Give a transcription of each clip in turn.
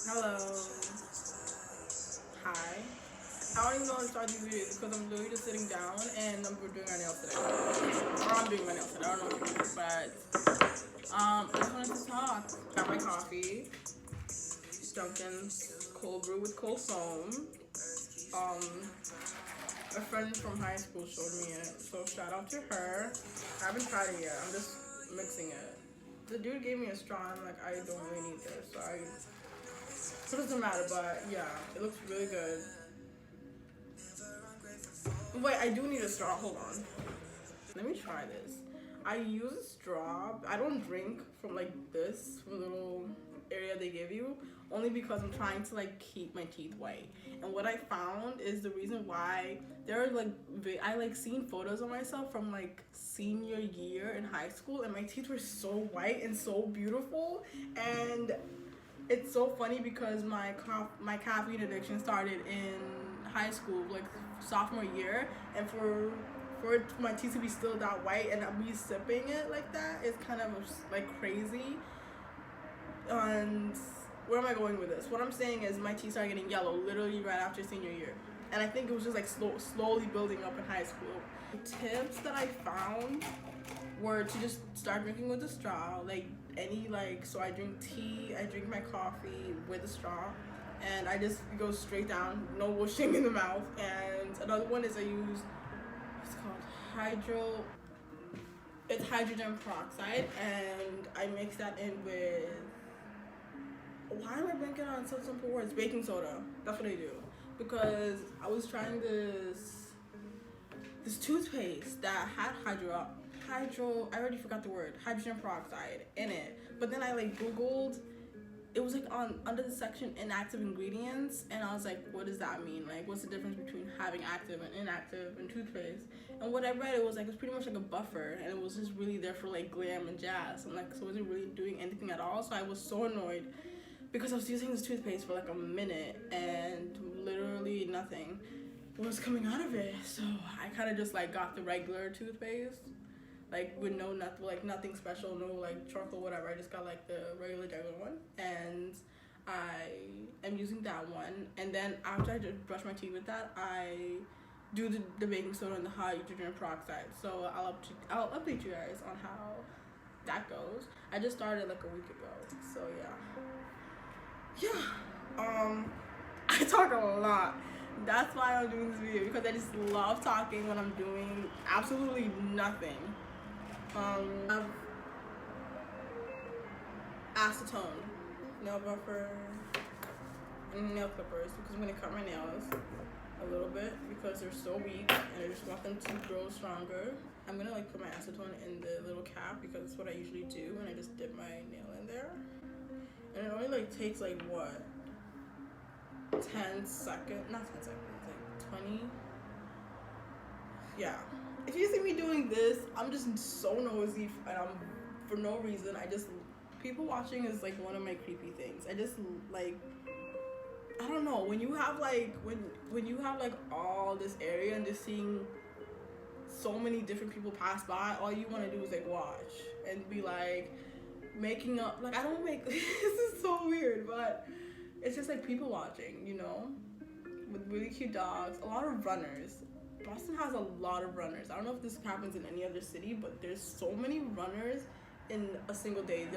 Hello. Hi. I don't even know how to start these videos because I'm literally just sitting down and I'm doing my nails today. Or I'm doing my nails today. I don't know what to do. But I just wanted to talk. Got my coffee. Dunkin's cold brew with cold foam. Um, a friend from high school showed me it, so shout out to her. I haven't tried it yet. I'm just mixing it. The dude gave me a straw. I'm like, I don't really need this, so it doesn't matter. But yeah, it looks really good. Wait, I do need a straw. Hold on. Let me try this. I use a straw. I don't drink from like this, from the little area they give you, only because I'm trying to like keep my teeth white. And what I found is the reason why there are like I like seen photos of myself from like senior year in high school, and my teeth were so white and so beautiful. And it's so funny because my caffeine addiction started in high school, like sophomore year, and for my teeth to be still that white and me sipping it like that is kind of like crazy. And where am I going with this? What I'm saying is my teeth started getting yellow literally right after senior year, and I think it was just like slowly building up in high school. Tips that I found were to just start drinking with a straw, like any like so I drink tea, I drink my coffee with a straw, and I just go straight down, no whooshing in the mouth. And another one is I use what's it called it's hydrogen peroxide, and I mix that in with why am I blanking on some simple words? Baking soda. That's what I do because I was trying this toothpaste that had hydro I already forgot the word hydrogen peroxide in it, but then I like googled it was like on under the section inactive ingredients, and I was like, what does that mean? Like, what's the difference between having active and inactive in toothpaste? And what I read, it was like it's pretty much like a buffer, and it was just really there for like glam and jazz. I'm like, so is it really doing anything at all? So I was so annoyed because I was using this toothpaste for like a minute and literally nothing was coming out of it. So I kind of just like got the regular toothpaste, like with no nothing, like nothing special, no like charcoal, whatever. I just got like the regular one, and I am using that one. And then after I just brush my teeth with that, I do the baking soda and the hydrogen peroxide. So I'll update you guys on how that goes. I just started like a week ago, so yeah. I talk a lot. That's why I'm doing this video, because I just love talking when I'm doing absolutely nothing. I have acetone, nail buffer, and nail clippers because I'm gonna cut my nails a little bit because they're so weak and I just want them to grow stronger. I'm gonna like put my acetone in the little cap because that's what I usually do, and I just dip my nail in there. And it only like takes like what, 10 seconds, not 10 seconds, like 20. Yeah. If you see me doing this, I'm just so nosy, and I'm for no reason. I just people watching is like one of my creepy things. I just like I don't know when you have like when you have like all this area and just seeing so many different people pass by, all you want to do is like watch and be like making up. Like I don't make this is so weird, but it's just like people watching, with really cute dogs, a lot of runners. Boston has a lot of runners. I don't know if this happens in any other city, but there's so many runners in a single day.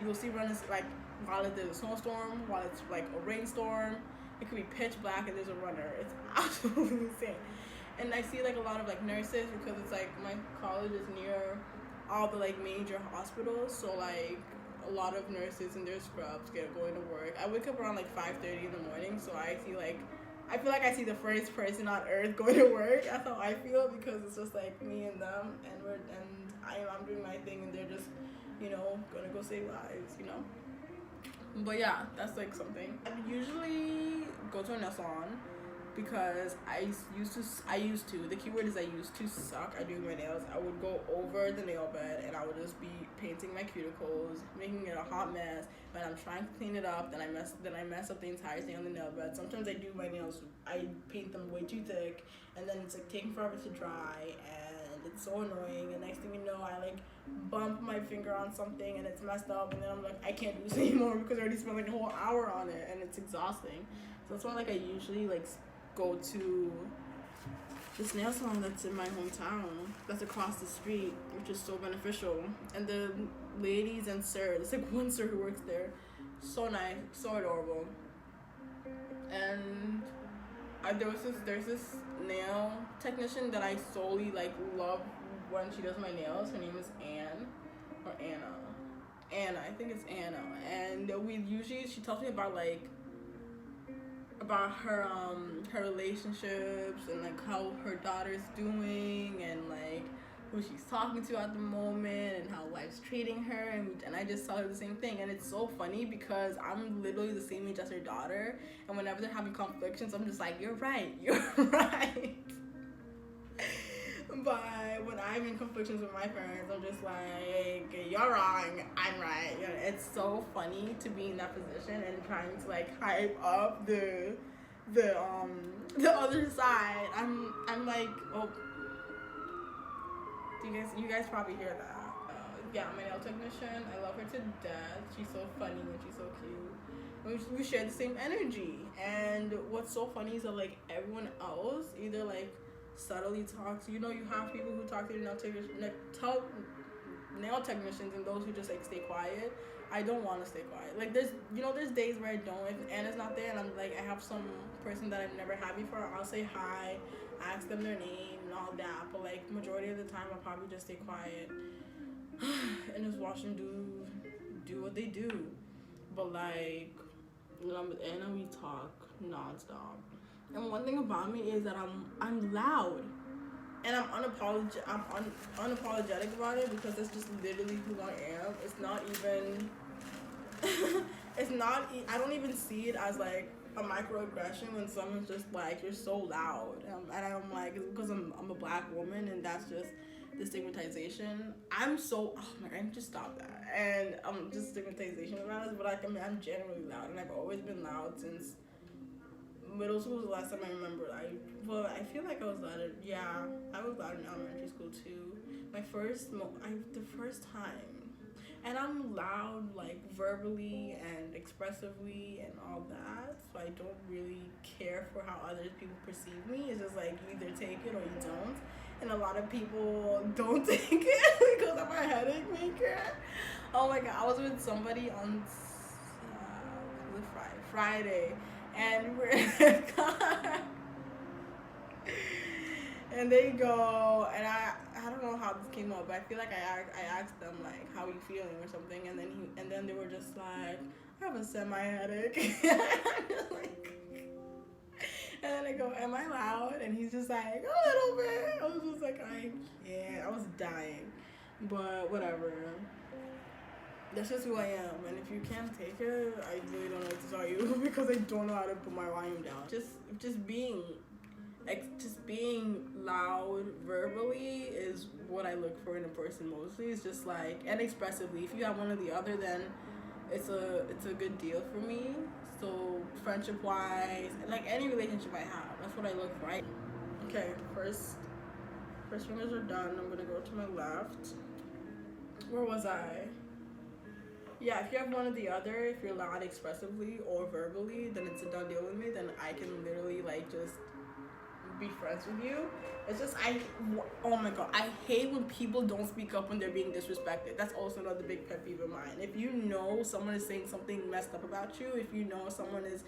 You'll see runners like while there's a snowstorm, while it's like a rainstorm. It could be pitch black and there's a runner. It's absolutely insane. And I see like a lot of like nurses because it's like my college is near all the like major hospitals, so like a lot of nurses in their scrubs get going to work. I wake up around like 5:30 in the morning, so I feel like I see the first person on earth going to work. That's how I feel because it's just like me and them, and I'm doing my thing, and they're just, gonna go save lives. But yeah, that's like something. I usually go to a nail salon because I used to the keyword is I used to suck at doing my nails. I would go over the nail bed and I would just be painting my cuticles, making it a hot mess. When I'm trying to clean it up, then I mess up the entire thing on the nail bed. Sometimes I do my nails, I paint them way too thick, and then it's like taking forever to dry, and it's so annoying. And next thing you know, I like bump my finger on something and it's messed up, and then I'm like, I can't do this anymore because I already spent like a whole hour on it, and it's exhausting. So that's why like I usually like go to this nail salon that's in my hometown, that's across the street, which is so beneficial. And the ladies and sir, there's like one sir who works there, so nice, so adorable. And there's this nail technician that I solely like love when she does my nails. Her name is Anna, I think it's Anna. And she tells me about her her relationships and like how her daughter's doing and like who she's talking to at the moment and how life's treating her, and I just tell her the same thing. And it's so funny because I'm literally the same age as her daughter, and whenever they're having conflicts, I'm just like, you're right. But when I'm in conflicts with my parents, I'm just like, you're wrong, I'm right. You know, it's so funny to be in that position and trying to like hype up the other side. I'm like, oh, you guys probably hear that. Yeah, my nail technician, I love her to death. She's so funny and she's so cute. We share the same energy. And what's so funny is that like everyone else either like subtly talks. You know, you have people who talk to your nail technicians and those who just like stay quiet. I don't want to stay quiet. Like there's days where I don't. If Anna's not there and I'm like, I have some person that I've never had before, I'll say hi, ask them their name and all that. But like majority of the time, I'll probably just stay quiet and just watch them do what they do. But like, you know, with Anna, we talk nonstop. And one thing about me is that I'm loud, and I'm unapologetic about it because that's just literally who I am. It's not even. I don't even see it as like a microaggression when someone's just like, you're so loud, and I'm like, it's because I'm a black woman, and that's just the stigmatization. Oh my god, I need to stop that. And just stigmatization about it. But like, I mean, I'm generally loud, and I've always been loud since middle school was the last time I remember. I feel like I was loud. Yeah, I was loud in elementary school too. The first time. And I'm loud, like, verbally and expressively and all that. So I don't really care for how other people perceive me. It's just like, you either take it or you don't. And a lot of people don't take it because I'm a headache maker. Oh my god, I was with somebody on Friday. And we're in a car. And they go, and I don't know how this came up, but I feel like I asked them like, how are you feeling or something, and then they were just like, I have a semi-headache. I'm just like, and then I go, am I loud? And he's just like, a little bit. I was just like, I was dying, but whatever. That's just who I am, and if you can't take it, I really don't know what to tell you because I don't know how to put my volume down. Just being loud verbally is what I look for in a person mostly. It's just like, and expressively. If you have one or the other, then it's a good deal for me. So friendship wise, like any relationship I have, that's what I look for. Okay, first fingers are done. I'm gonna go to my left. Where was I? Yeah, if you have one or the other, if you're loud expressively or verbally, then it's a done deal with me. Then I can literally like just be friends with you. It's just oh my god, I hate when people don't speak up when they're being disrespected. That's also another big pet peeve of mine. If you know someone is saying something messed up about you, if you know someone is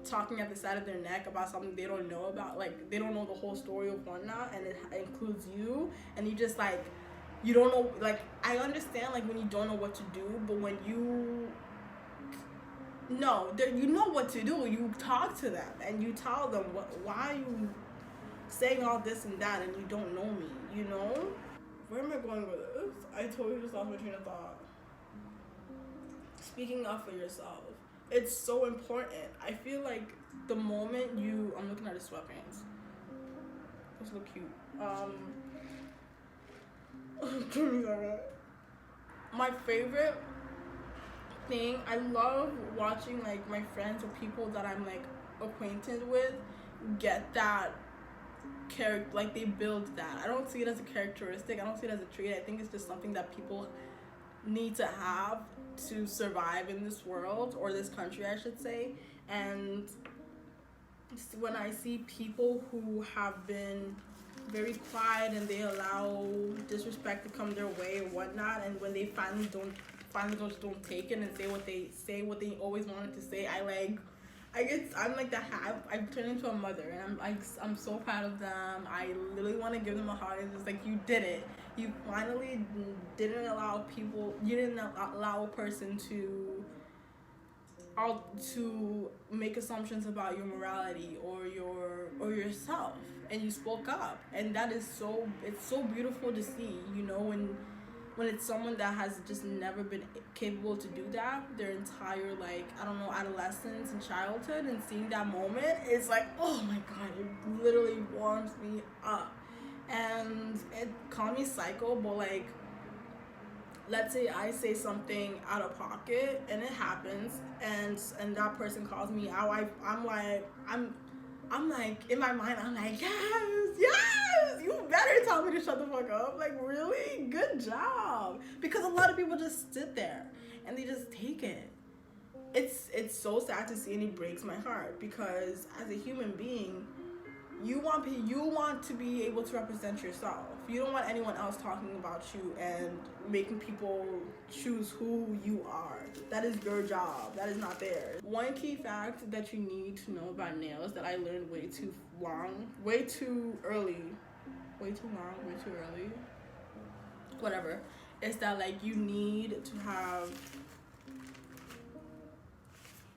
talking at the side of their neck about something they don't know about, like they don't know the whole story of whatnot, and it includes you, and you just like, you don't know, like, I understand like when you don't know what to do, but when you know what to do, you talk to them and you tell them why are you saying all this and that, and you don't know me, you know? Where am I going with this? I totally just lost my train of thought. Speaking up for yourself. It's so important. I feel like the moment I'm looking at his sweatpants. Those look cute. My favorite thing, I love watching like my friends or people that I'm like acquainted with get that character, like they build that. I don't see it as a characteristic. I don't see it as a trait. I think it's just something that people need to have to survive in this world, or this country I should say. And when I see people who have been very quiet and they allow disrespect to come their way or whatnot, and when they finally don't take it and say what they always wanted to say, I'm like that. I've turned into a mother, and I'm so proud of them. I literally want to give them a hug. It's just like, you did it. You finally didn't allow a person to make assumptions about your morality or yourself, and you spoke up, and that is it's so beautiful to see, you know, when it's someone that has just never been capable to do that their entire, like, I don't know, adolescence and childhood, and seeing that moment, it's like, oh my god, it literally warms me up. And it call me psycho, but like, let's say I say something out of pocket and it happens, and that person calls me out, I'm like in my mind, I'm like, yes, you better tell me to shut the fuck up. Like, really, good job. Because a lot of people just sit there and they just take it. It's so sad to see, and it breaks my heart, because as a human being, you want to be able to represent yourself. You don't want anyone else talking about you and making people choose who you are. That is your job. That is not theirs. One key fact that you need to know about nails that I learned way too early, whatever, is that, like, you need to have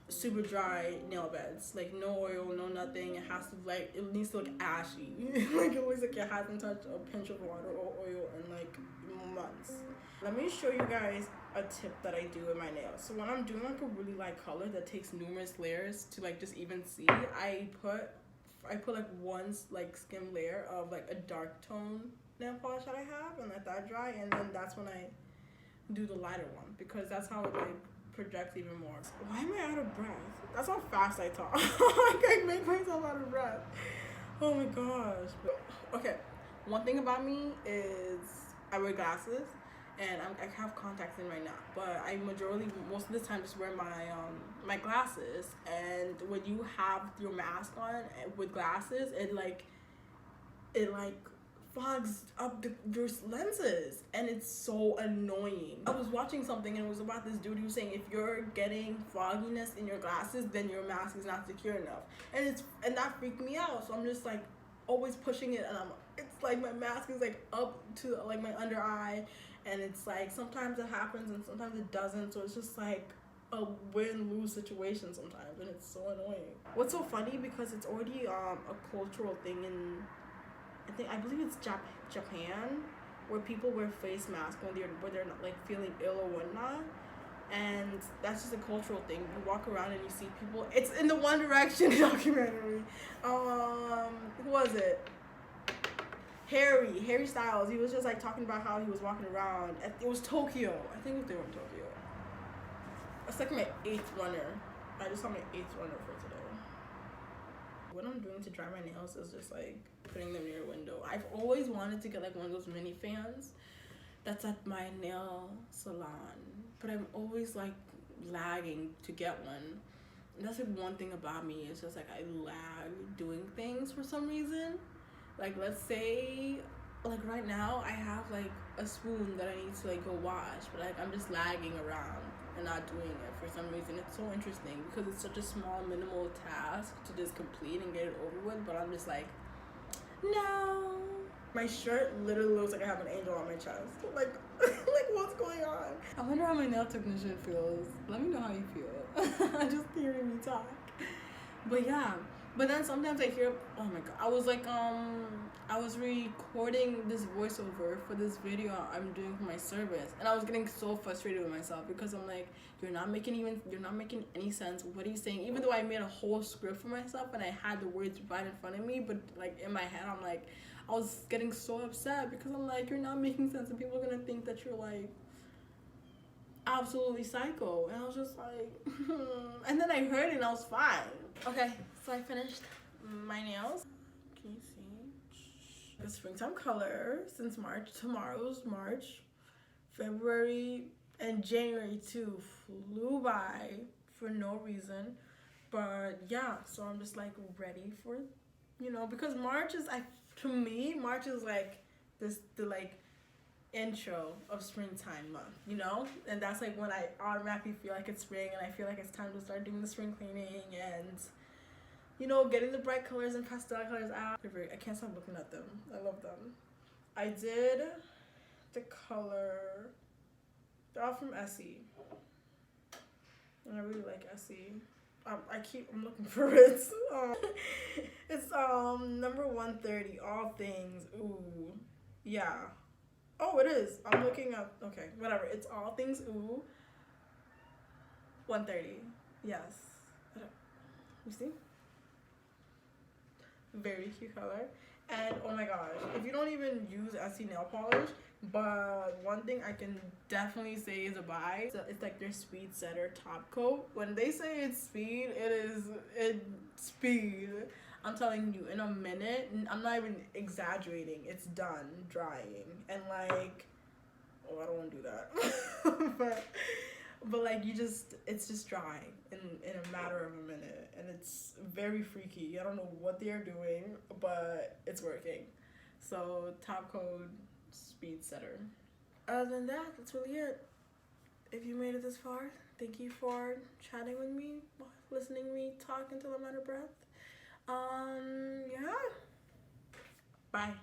super dry nail beds, like no oil, no nothing. It has to, like, it needs to look ashy. Like, it looks like it hasn't touched a pinch of water or oil in like months. Let me show you guys a tip that I do with my nails. So when I'm doing like a really light color that takes numerous layers to like just even see, I put like one like skim layer of like a dark tone nail polish that I have, and let that dry, and then that's when I do the lighter one, because that's how it like projects even more. Why am I out of breath? That's how fast I talk. Like, I make myself out of breath. Oh my gosh. Okay, one thing about me is I wear glasses, and I have contacts in right now, but I most of the time just wear my glasses. And when you have your mask on with glasses, it fogs up your lenses, and it's so annoying. I was watching something, and it was about this dude who was saying if you're getting fogginess in your glasses, then your mask is not secure enough, and that freaked me out. So I'm just like always pushing it, and it's like my mask is like up to like my under eye, and it's like sometimes it happens and sometimes it doesn't. So it's just like a win-lose situation sometimes, and it's so annoying. What's so funny, because it's already a cultural thing in, I believe it's Japan, where people wear face masks when they're not like feeling ill or whatnot, and that's just a cultural thing. You walk around and you see people. It's in the One Direction documentary. Who was it? Harry Styles. He was just like talking about how he was walking around. It was Tokyo. I think they were in Tokyo. It's like my 8th runner. I just saw my 8th runner for today. What I'm doing to dry my nails is just like putting them near a window. I've always wanted to get like one of those mini fans that's at my nail salon, but I'm always like lagging to get one. And that's like one thing about me, it's just like I lag doing things for some reason. Like, let's say like right now I have like a spoon that I need to like go wash, but like I'm just lagging around and not doing it for some reason. It's so interesting because it's such a small, minimal task to just complete and get it over with, but I'm just like, no. My shirt literally looks like I have an angel on my chest. Like, like what's going on? I wonder how my nail technician feels. Let me know how you feel. Just hearing me talk. But yeah. But then sometimes I hear, oh my god, I was like, I was recording this voiceover for this video I'm doing for my service, and I was getting so frustrated with myself because I'm like, you're not making any sense. What are you saying? Even though I made a whole script for myself and I had the words right in front of me, but like in my head, I'm like, I was getting so upset because I'm like, you're not making sense, and people are gonna think that you're like absolutely psycho. And I was just like, and then I heard it and I was fine. Okay, so I finished my nails. Can you see? The springtime color since March. Tomorrow's March. February and January too flew by for no reason. But yeah, so I'm just like ready for, because March is, to me, March is like the like intro of springtime month, and that's like when I automatically feel like it's spring and I feel like it's time to start doing the spring cleaning and getting the bright colors and pastel colors out. I can't stop looking at them. I love them. I did the color, they're all from Essie, and I really like Essie. I'm looking for it. It's number 130, all things. Ooh, yeah. Oh, it is. I'm looking up. Okay, whatever. It's all things. Ooh, 130. Yes. You see? Very cute color. And oh my gosh, if you don't even use Essie nail polish, but one thing I can definitely say is a buy. So it's like their speed setter top coat. When they say it's speed, it's speed. I'm telling you, in a minute, I'm not even exaggerating, it's done drying. And like, oh, I don't want to do that. but like it's just dry in a matter of a minute, and it's very freaky. I don't know what they're doing, but it's working. So top coat, speed setter. Other than that, that's really it. If you made it this far, thank you for chatting with me, listening to me talk until I'm out of breath. Yeah. Bye.